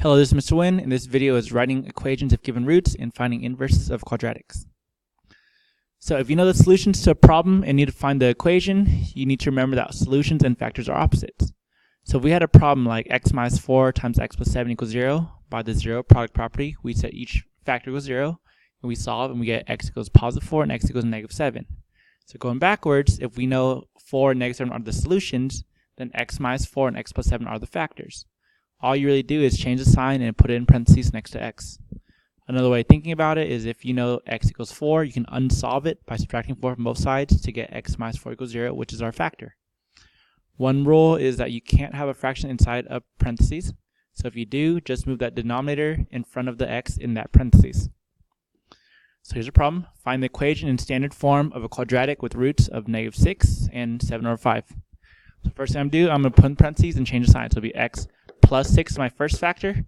Hello, this is Mr. Wynn, and this video is writing equations of given roots and finding inverses of quadratics. So if you know the solutions to a problem and need to find the equation, you need to remember that solutions and factors are opposites. So if we had a problem like x minus 4 times x plus 7 equals 0, by the zero product property, we set each factor equals 0, and we solve and we get x equals positive 4 and x equals negative 7. So going backwards, if we know 4 and negative 7 are the solutions, then x minus 4 and x plus 7 are the factors. All you really do is change the sign and put it in parentheses next to x. Another way of thinking about it is if you know x equals 4, you can unsolve it by subtracting 4 from both sides to get x minus 4 equals 0, which is our factor. One rule is that you can't have a fraction inside of parentheses. So if you do, just move that denominator in front of the x in that parentheses. So here's a problem. Find the equation in standard form of a quadratic with roots of negative 6 and 7 over 5. So first thing I'm going to do, I'm going to put in parentheses and change the sign. So it'll be x plus 6 is my first factor,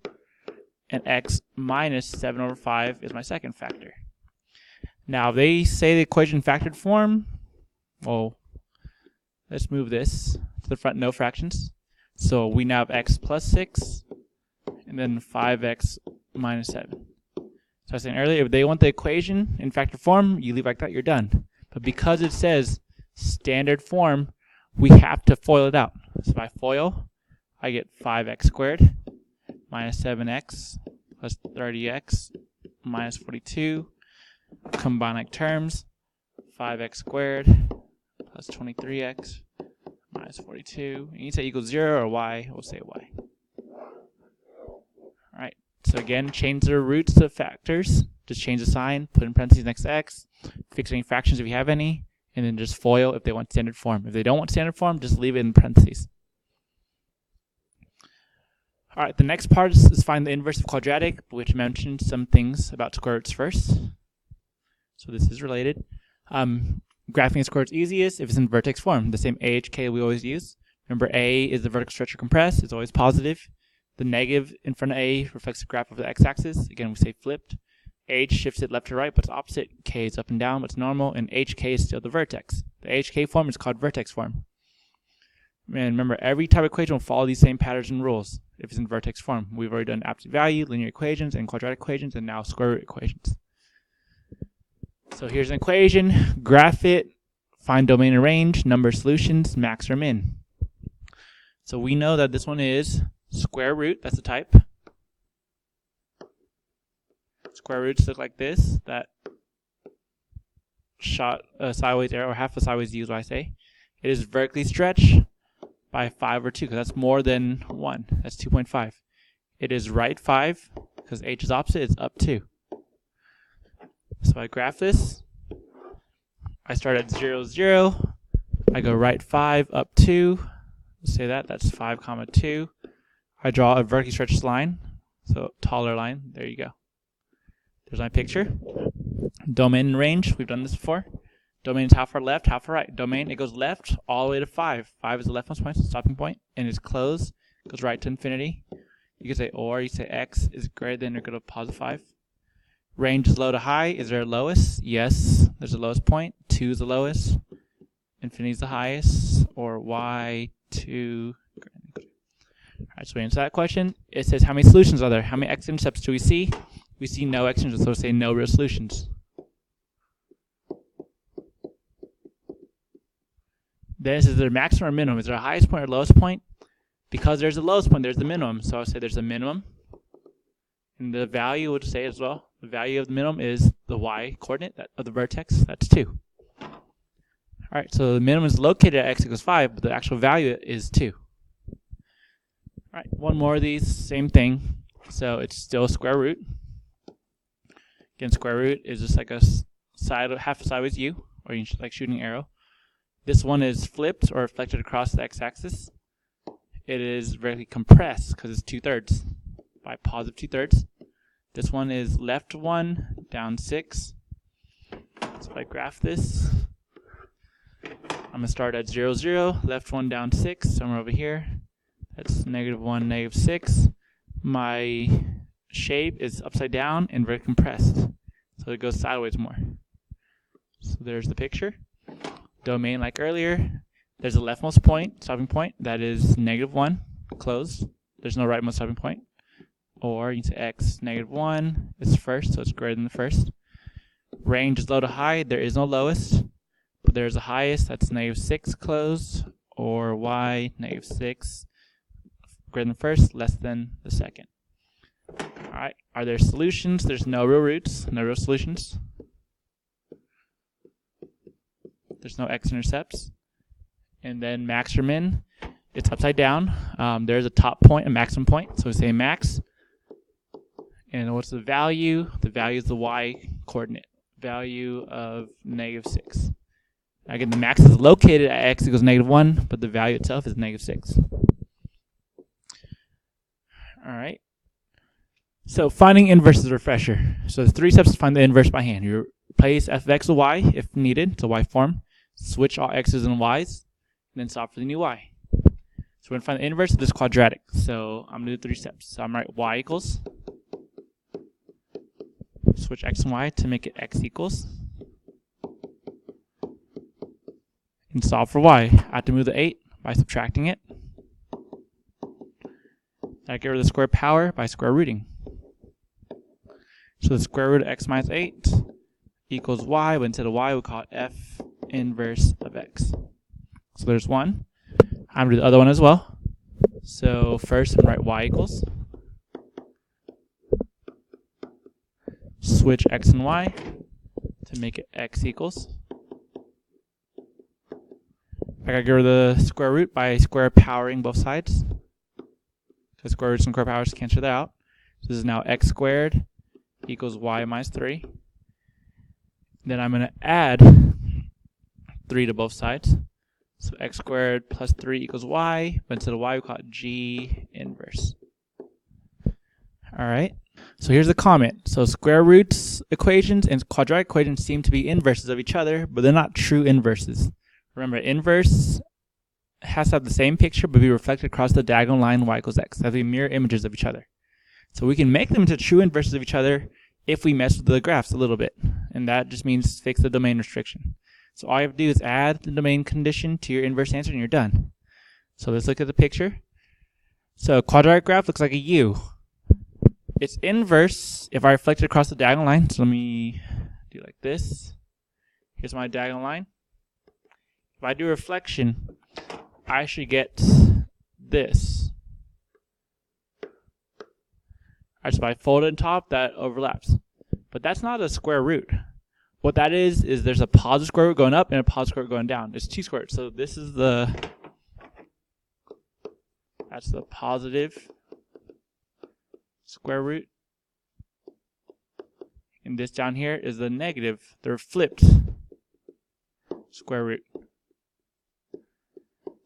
and x minus 7 over 5 is my second factor. Now, if they say the equation factored form, well, let's move this to the front, no fractions. So we now have x plus 6, and then 5x minus 7. So I was saying earlier, if they want the equation in factor form, you leave like that, you're done. But because it says standard form, we have to FOIL it out. So if I FOIL, I get 5x squared minus 7x plus 30x minus 42. Combine like terms, 5x squared plus 23x minus 42. And you say equals 0 or y, we'll say y. Alright, so again, change the roots to factors. Just change the sign, put in parentheses next to x, fix any fractions if you have any, and then just FOIL if they want standard form. If they don't want standard form, just leave it in parentheses. Alright, the next part is find the inverse of quadratic, which mentions some things about square roots first. So this is related. Graphing a square root is easiest if it's in vertex form, the same AHK we always use. Remember, A is the vertical stretch or compress, it's always positive. The negative in front of A reflects the graph of the x-axis. Again, we say flipped. H shifts it left to right, but it's opposite. K is up and down, but it's normal, and HK is still the vertex. The HK form is called vertex form. And remember, every type of equation will follow these same patterns and rules if it's in vertex form. We've already done absolute value, linear equations, and quadratic equations, and now square root equations. So here's an equation, graph it, find domain and range, number of solutions, max or min. So we know that this one is square root, that's the type. Square roots look like this, that shot a sideways arrow, or half a sideways U is what I say. It is vertically stretched by 5 or 2, because that's more than 1. That's 2.5. It is right 5, because H is opposite, it's up 2. So I graph this. I start at 0, 0. I go right 5, up 2. Let's say that's 5, comma 2. I draw a vertically stretched line, so taller line. There you go. There's my picture. Domain and range, we've done this before. Domain is how far left, how far right. Domain, it goes left all the way to 5. 5 is the leftmost point, so stopping point, and it's closed. It goes right to infinity. You can say or, you say x is greater than or equal to positive 5. Range is low to high. Is there a lowest? Yes, there's a lowest point. 2 is the lowest. Infinity is the highest. Or y2. Alright, so we answer that question. It says how many solutions are there? How many x-intercepts do we see? We see no x-intercepts, so we say no real solutions. This is their maximum or minimum. Is there a highest point or lowest point? Because there's a lowest point, there's the minimum. So I'll say there's a minimum. And the value would say as well, the value of the minimum is the y coordinate of the vertex. That's 2. Alright, so the minimum is located at x equals 5, but the actual value is 2. Alright, one more of these, same thing. So it's still a square root. Again, square root is just like a half a sideways U, or you like shooting an arrow. This one is flipped or reflected across the x-axis. It is vertically compressed because it's 2/3 by positive 2/3. This one is left 1, down 6. So if I graph this, I'm going to start at 0, 0, left 1, down 6, somewhere over here. That's negative 1, negative 6. My shape is upside down and very compressed. So it goes sideways more. So there's the picture. Domain, like earlier, there's a leftmost point, stopping point, that is negative 1, closed. There's no rightmost stopping point. or you can say x -1 is first, so it's greater than the first. Range is low to high. There is no lowest, but there's a highest. That's -6 closed, or y -6 greater than the first, less than the second. All right. Are there solutions? There's no real roots, no real solutions. There's no x-intercepts. And then max or min, it's upside down. There's a top point, a maximum point. So we say max. And what's the value? The value is the y coordinate. Value of -6. Again, the max is located at x equals -1, but the value itself is -6. All right. So finding inverse is a refresher. So there's 3 steps to find the inverse by hand. You replace f of x with y if needed. It's a y form. Switch all x's and y's, and then solve for the new y. So we're going to find the inverse of this quadratic. So I'm going to do 3 steps. So I'm going to write y equals. Switch x and y to make it x equals. And solve for y. I have to move the 8 by subtracting it. I get rid of the square power by square rooting. So the square root of x minus 8 equals y, but instead of y, we call it f inverse of x. So there's one. I'm going to do the other one as well. So first, I'm going to write y equals. Switch x and y to make it x equals. I got to get rid of the square root by square powering both sides. So square roots and square powers cancel that out. So this is now x squared equals y minus 3. Then I'm going to add 3 to both sides. So x squared plus 3 equals y, but instead of y, we call it g inverse. All right. So here's the comment. So square roots equations and quadratic equations seem to be inverses of each other, but they're not true inverses. Remember, inverse has to have the same picture, but be reflected across the diagonal line y equals x. They have to be mirror images of each other. So we can make them into true inverses of each other if we mess with the graphs a little bit. And that just means fix the domain restriction. So all you have to do is add the domain condition to your inverse answer and you're done. So let's look at the picture. So a quadratic graph looks like a U. It's inverse if I reflect it across the diagonal line. So let me do like this. Here's my diagonal line. If I do reflection, I should get this. Alright, so if I fold it on top, that overlaps. But that's not a square root. What that is there's a positive square root going up and a positive square root going down. There's 2 square roots. So this is that's the positive square root. And this down here is the negative. They're flipped square root.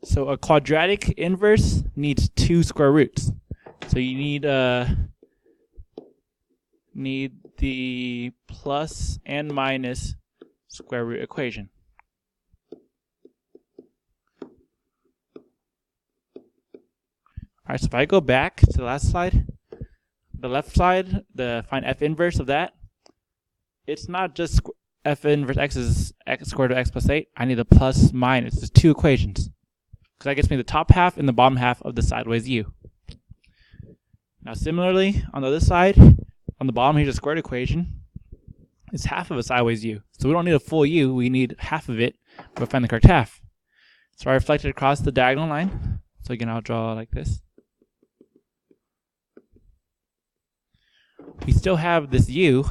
So a quadratic inverse needs 2 square roots. So you need the plus and minus square root equation. Alright, so if I go back to the last slide, the left side, the find f inverse of that, it's not just f inverse x is x squared of x plus 8. I need the plus minus. There's 2 equations. Because that gets me the top half and the bottom half of the sideways u. Now similarly, on the other side, on the bottom here's a squared equation. It's half of a sideways u. So we don't need a full u, we need half of it. We'll find the correct half. So I reflect it across the diagonal line. So again, I'll draw like this. We still have this u,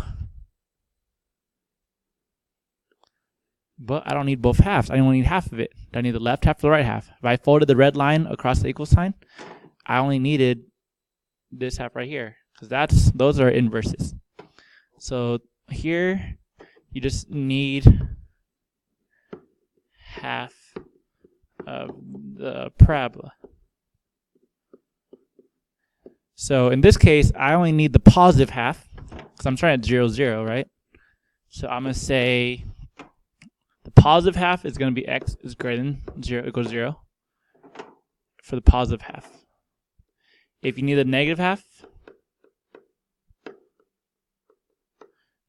but I don't need both halves. I only need half of it. I need the left half or the right half. If I folded the red line across the equal sign, I only needed this half right here, because those are inverses. So here, you just need half of the parabola. So in this case, I only need the positive half, because I'm trying to 0, 0, right? So I'm going to say the positive half is going to be x is greater than 0 equals 0 for the positive half. If you need the negative half,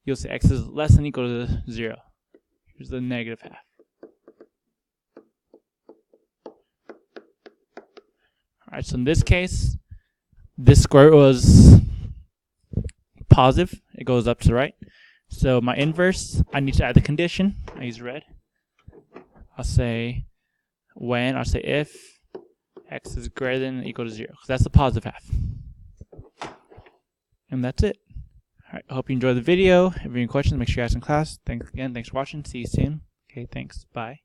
you'll say x is less than or equal to 0. Here's the negative half. Alright, so in this case, this square root was positive, it goes up to the right. So my inverse, I need to add the condition. I use red. I'll say when, I'll say if x is greater than or equal to 0. So that's the positive half. And that's it. All right, I hope you enjoyed the video. If you have any questions, make sure you ask in class. Thanks again. Thanks for watching. See you soon. Okay, thanks. Bye.